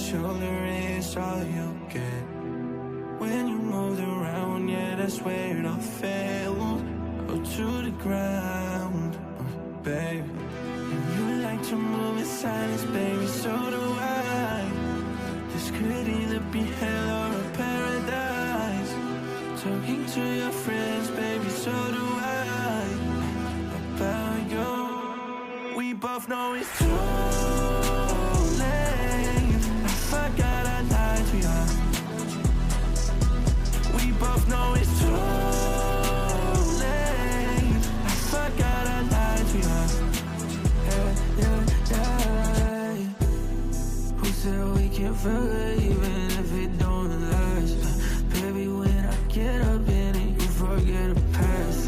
shoulder is all you get. When you moved around, yeah, that's where it all fell. Oh, to the ground, babe. And you like to move in silence, baby, so do I. This could either be hell or a paradise. Talking to your friends, baby, so do I. About you, we both know it's too late. I forgot I lied to you. We both know it's too late. I forgot I lied to you. Yeah. Who said we can't forget even if it don't last? Baby, when I get up in it, you forget the past.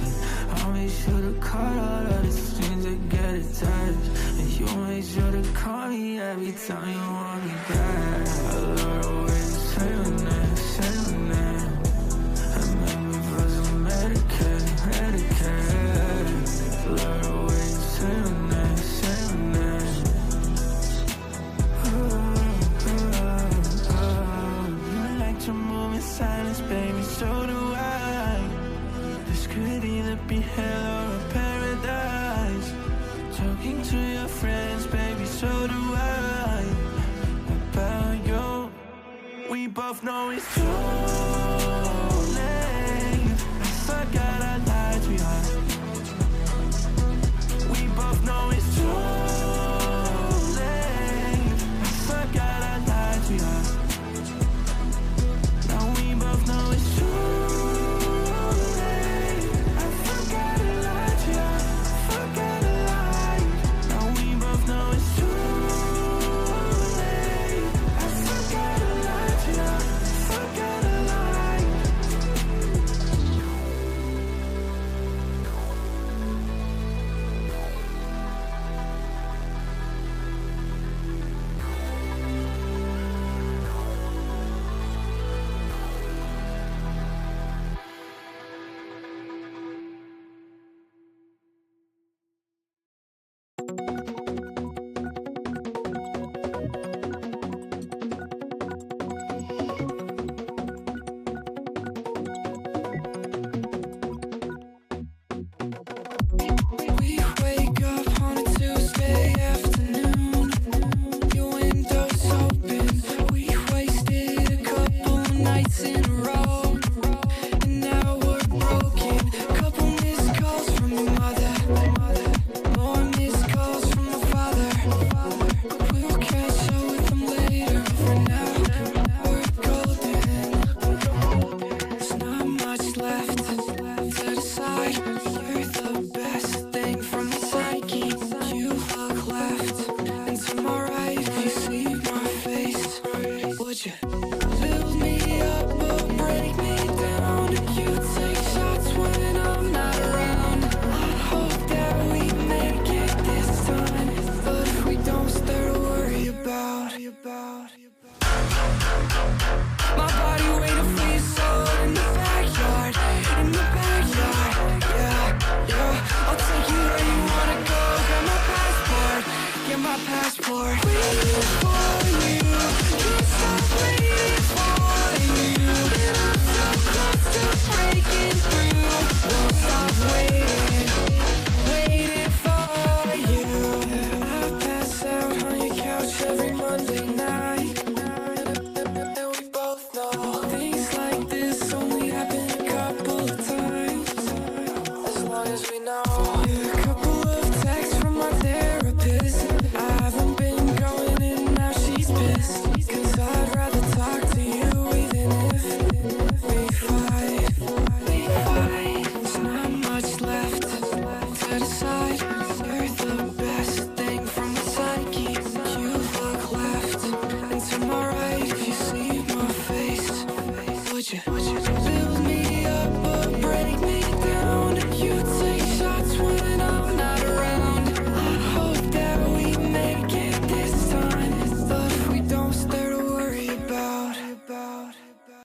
I'll make sure to cut all of the strings that get attached. And you make sure to call me every time you want me back. I love the way you say your name, say your name. And make me feel so medicated. Love the way you say your name, say your name. You like to move in silence, baby, so do I. This could either be hell or a paradise. Talking to your friends, baby, so do I. About you, we both know it's too late. I forgot I lied to you. We both know it's too late. I forgot I lied to you. Now we both know it's too late. I forgot I lied to you. Forgot I lied. Now we both know it's too late. I forgot I lied to you. Forgot I lied. We wake up on a Tuesday afternoon. Your window's open. We wasted a couple nights in a row, and now we're broken. Couple missed calls from your mother, more missed calls from my father. We'll catch up with them later. For now, we're golden. There's not much left to decide. You're the best thing from my psyche. You look left and to my right. If you see my face, would you build me up or break me down? You take shots when I'm not around. I hope that we make it this time, but if we don't, start to worry about. My body waiting for your soul in the backyard, yeah. I'll take you where you wanna go. Grab my passport, get my passport. We